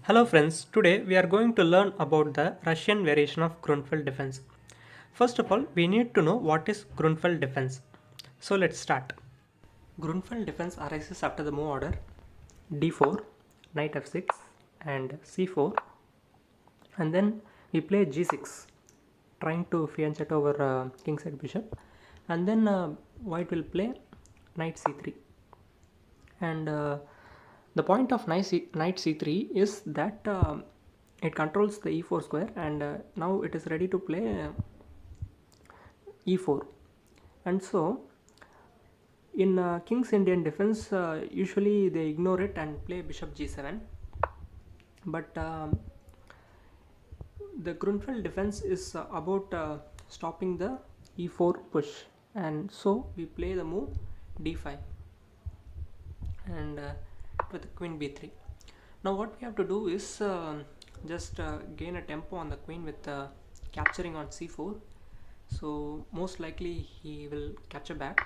Hello friends, today we are going to learn about the Russian variation of Grünfeld defense. First of all, we need to know what is Grünfeld defense. So let's start. Grünfeld defense arises after the move order d4, knight f6 and c4, and then we play g6 trying to fianchet over kingside bishop, and then white will play knight c3. And the point of knight c3 is that it controls the e4 square, and now it is ready to play e4. And so in king's Indian defense, usually they ignore it and play bishop g7, but the Grunfeld defense is about stopping the e4 push, and so we play the move d5 and with queen b3. Now what we have to do is just gain a tempo on the queen with capturing on c4. So most likely he will capture back.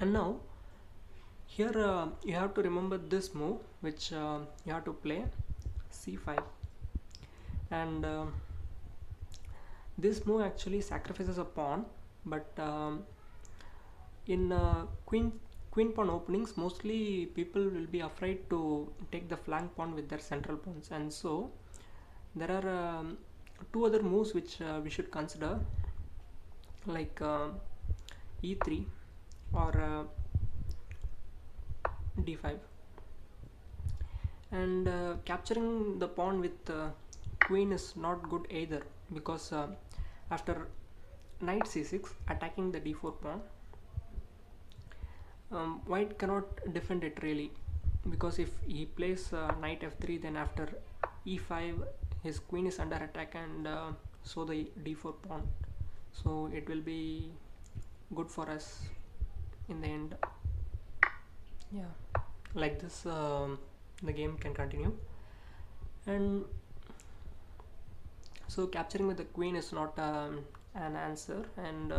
And now here you have to remember this move which you have to play c5, and this move actually sacrifices a pawn, but in queen pawn openings mostly people will be afraid to take the flank pawn with their central pawns, and so there are two other moves which we should consider, like e3 or d5, and capturing the pawn with queen is not good either, because after knight c6 attacking the d4 pawn, white cannot defend it really, because if he plays knight f3, then after e5 his queen is under attack, and so the d4 pawn, so it will be good for us in the end. Yeah, like this the game can continue. And so capturing with the queen is not an answer, and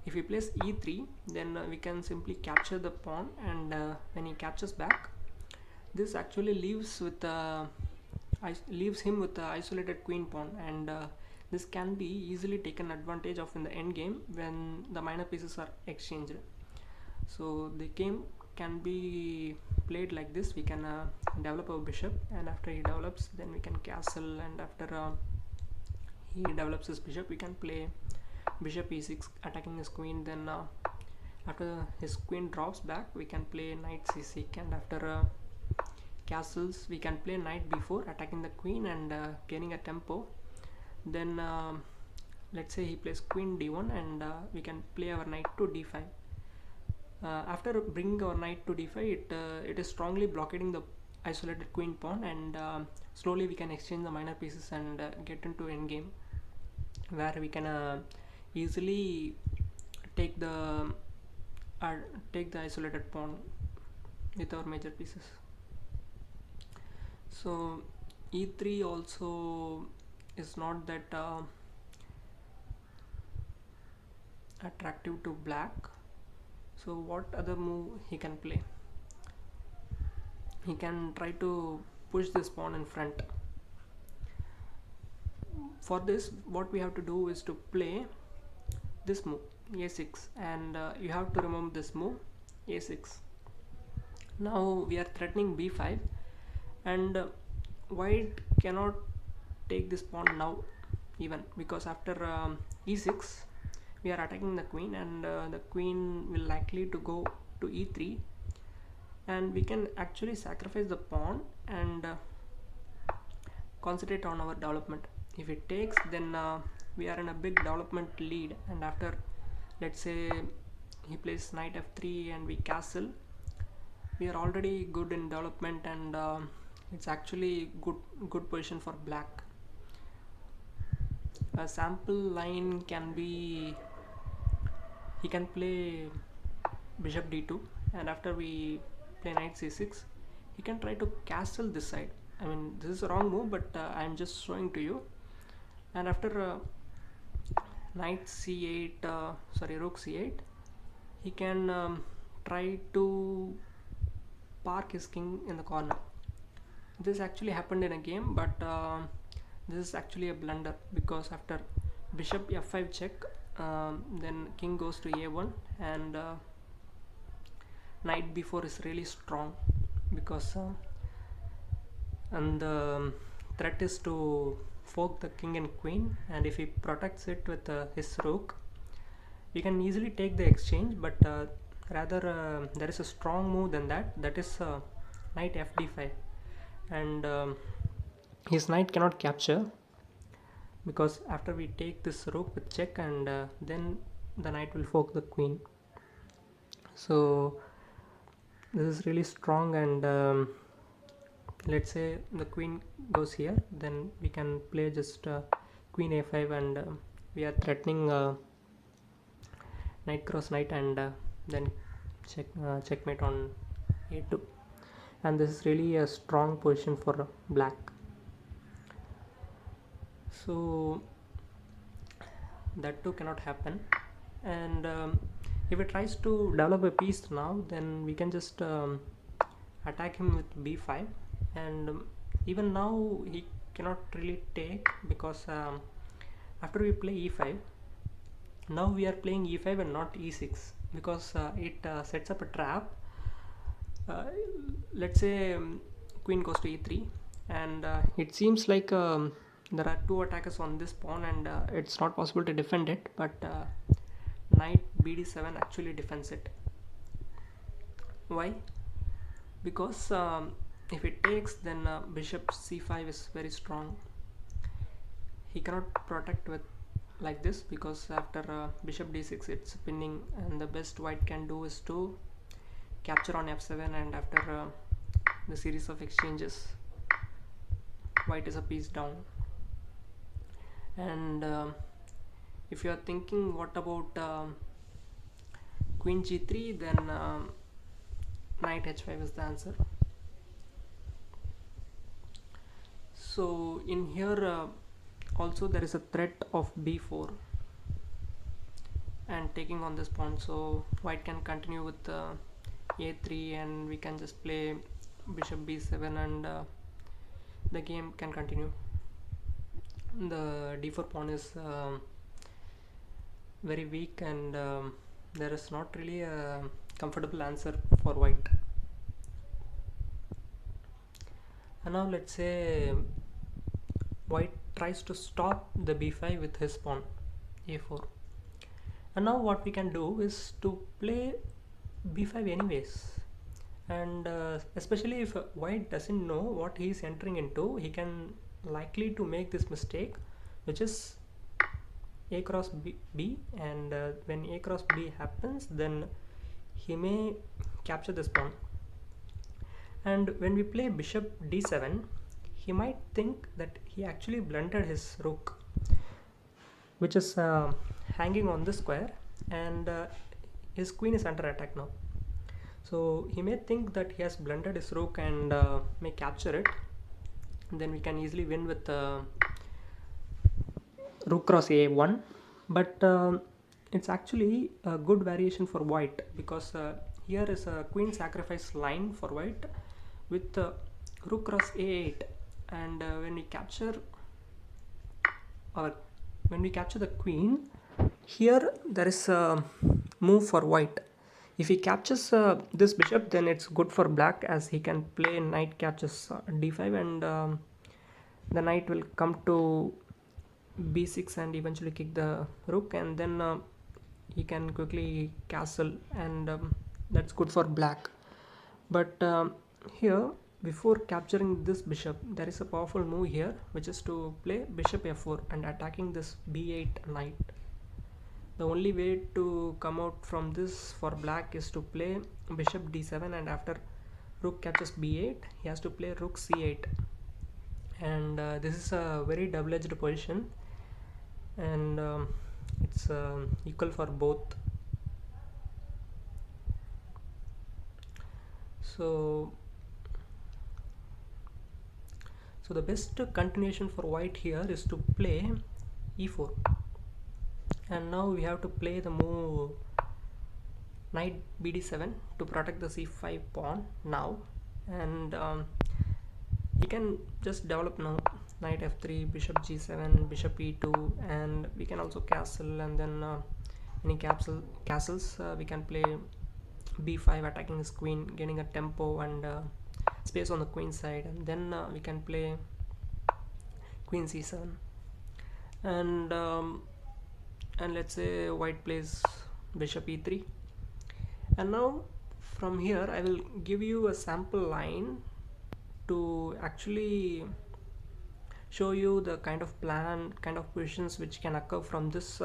if he plays e3, then we can simply capture the pawn, and when he captures back, this actually leaves him with the isolated queen pawn, and this can be easily taken advantage of in the end game when the minor pieces are exchanged. So the game can be played like this. We can develop our bishop, and after he develops, then we can castle, and after he develops his bishop, we can play bishop e6 attacking his queen. Then after his queen drops back, we can play knight c6, and after castles we can play knight b4 attacking the queen and gaining a tempo. Then let's say he plays queen d1, and we can play our knight to d5. After bringing our knight to d5, it is strongly blockading the isolated queen pawn, and slowly we can exchange the minor pieces and get into endgame, where we can easily take the isolated pawn with our major pieces. So e3 also is not that attractive to black. So what other move he can play? He can try to push this pawn in front. For this, what we have to do is to play this move a6, and you have to remember this move a6. Now we are threatening b5, and white cannot take this pawn now even, because after e6 we are attacking the queen, and the queen will likely to go to e3, and we can actually sacrifice the pawn and concentrate on our development. If it takes, then we are in a big development lead, and after, let's say, he plays knight f3 and we castle, we are already good in development, and it's actually good position for black. A sample line can be, he can play bishop d2, and after we play knight c6, he can try to castle this side. I mean, this is a wrong move, but I am just showing to you. And after knight c8, rook c8, he can try to park his king in the corner. This actually happened in a game, but this is actually a blunder, because after bishop f5 check, then king goes to a1, and knight b4 is really strong, because and the threat is to fork the king and queen, and if he protects it with his rook, we can easily take the exchange. But rather there is a strong move than that, that is knight fd5, and his knight cannot capture, because after we take this rook with check, and then the knight will fork the queen. So this is really strong, and let's say the queen goes here, then we can play just queen a5, and we are threatening knight cross knight, and then checkmate on a2, and this is really a strong position for black. So that too cannot happen, and if it tries to develop a piece now, then we can just attack him with b5, and even now he cannot really take, because after we play e5, now we are playing e5 and not e6, because it sets up a trap. Let's say queen goes to e3, and it seems like there are two attackers on this pawn, and it's not possible to defend it, but knight bd7 actually defends it. Why? Because if it takes, then bishop c5 is very strong. He cannot protect with like this, because after bishop d6 it's pinning, and the best white can do is to capture on f7, and after the series of exchanges, white is a piece down. And if you are thinking what about queen g3, then knight h5 is the answer. So in here also there is a threat of b4 and taking on this pawn, so white can continue with a3, and we can just play bishop b7, and the game can continue. The d4 pawn is very weak, and there is not really a comfortable answer for white. And now let's say white tries to stop the b5 with his pawn a4, and now what we can do is to play b5 anyways, and especially if white doesn't know what he is entering into, he can likely to make this mistake, which is a cross b, and when a cross b happens, then he may capture this pawn. And when we play bishop d7, he might think that he actually blundered his rook, which is hanging on the square, and his queen is under attack now. So he may think that he has blundered his rook and may capture it. Then we can easily win with rook cross a1, but it's actually a good variation for white, because here is a queen sacrifice line for white with rook cross a8, and when we capture the queen, here there is a move for white. If he captures this bishop, then it's good for black, as he can play knight captures d5, and the knight will come to b6 and eventually kick the rook, and then he can quickly castle, and that's good for black. But here, before capturing this bishop, there is a powerful move here, which is to play bishop f4 and attacking this b8 knight. The only way to come out from this for black is to play bishop d7, and after rook captures b8, he has to play rook c8, and this is a very double-edged position, and it's equal for both. So the best continuation for white here is to play e4, and now we have to play the move knight bd7 to protect the c5 pawn now, and he can just develop now. Knight f3, bishop g7, bishop e2, and we can also castle, and then any castles we can play b5, attacking his queen, gaining a tempo and space on the queen side, and then we can play queen c7, and let's say white plays bishop e3. And now from here I will give you a sample line to actually show you the kind of positions which can occur from this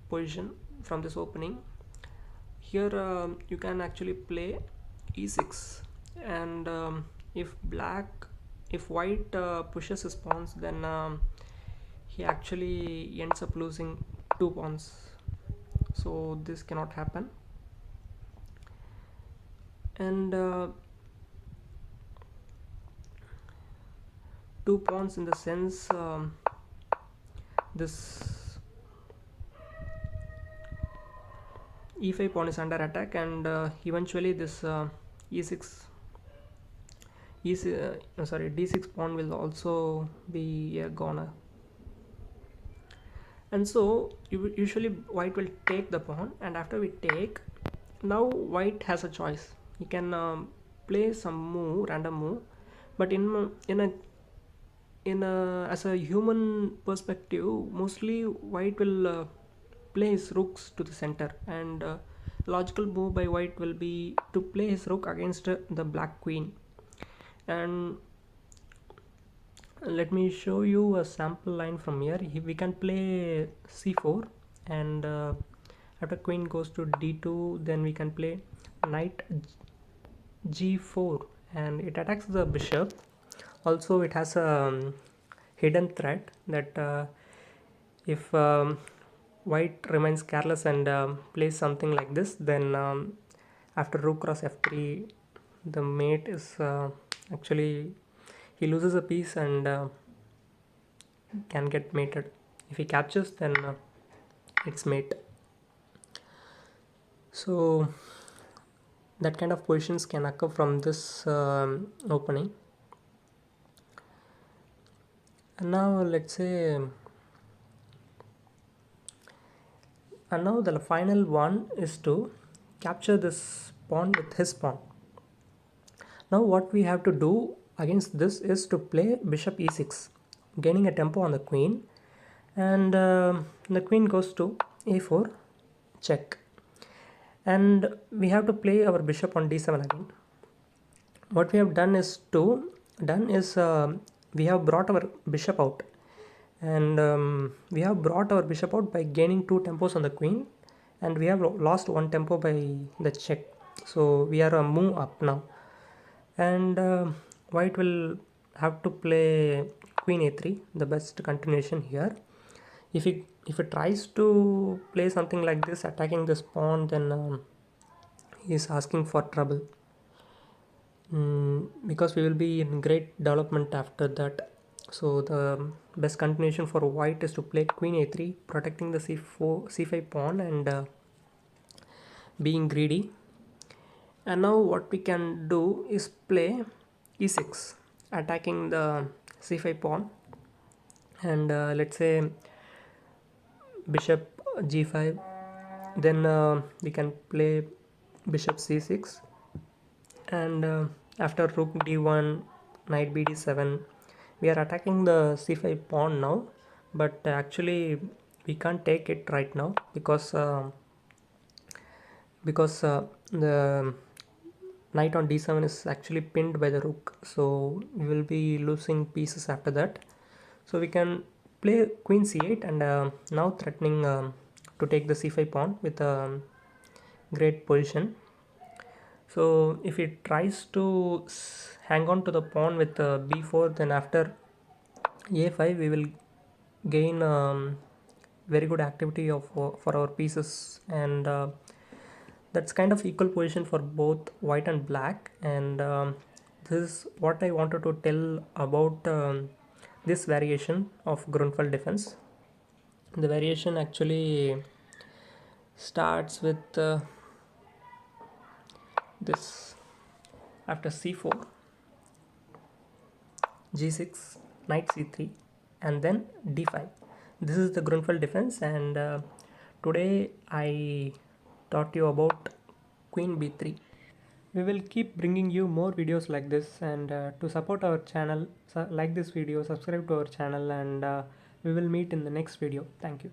position, from this opening. Here you can actually play e6, and if white pushes his pawns, then he actually ends up losing 2 pawns, so this cannot happen. And 2 pawns in the sense, this e5 pawn is under attack, and eventually this e6 d6 pawn will also be a goner. And so usually white will take the pawn, and after we take, now white has a choice. He can play some random move, but as a human perspective, mostly white will play his rooks to the center, and logical move by white will be to play his rook against the black queen. And let me show you a sample line from here. We can play c4, and after queen goes to d2, then we can play knight g4, and it attacks the bishop. Also it has a hidden threat that if white remains careless and plays something like this, then after rook cross f3, the mate is actually he loses a piece and can get mated. If he captures, then it's mate. So that kind of positions can occur from this opening. And now let's say, and now the final one is to capture this pawn with his pawn. Now what we have to do against this is to play bishop e6, gaining a tempo on the queen, and the queen goes to a4, check, and we have to play our bishop on d7 again. What we have done is we have brought our bishop out, and we have brought our bishop out by gaining 2 tempos on the queen, and we have lost 1 tempo by the check, so we are a move up now. And white will have to play queen a3, the best continuation here. If it tries to play something like this, attacking this pawn, then he is asking for trouble, because we will be in great development after that. So the best continuation for white is to play queen a3, protecting the c5 pawn and being greedy. And now what we can do is play e6, attacking the c5 pawn, and let's say bishop g5, then we can play bishop c6, and after rook d1, knight bd7, we are attacking the c5 pawn now, but actually we can't take it right now because the knight on d7 is actually pinned by the rook, so we will be losing pieces after that. So we can play queen c8, and now threatening to take the c5 pawn with a great position. So if it tries to hang on to the pawn with b4, then after a5 we will gain very good activity for our pieces, and that's kind of equal position for both white and black. And this is what I wanted to tell about this variation of Grunfeld defense. The variation actually starts with this. After c4, g6, knight c3, and then d5. This is the Grunfeld defense, and today I taught you about queen b3. We will keep bringing you more videos like this, and to support our channel, like this video, subscribe to our channel, and we will meet in the next video. Thank you.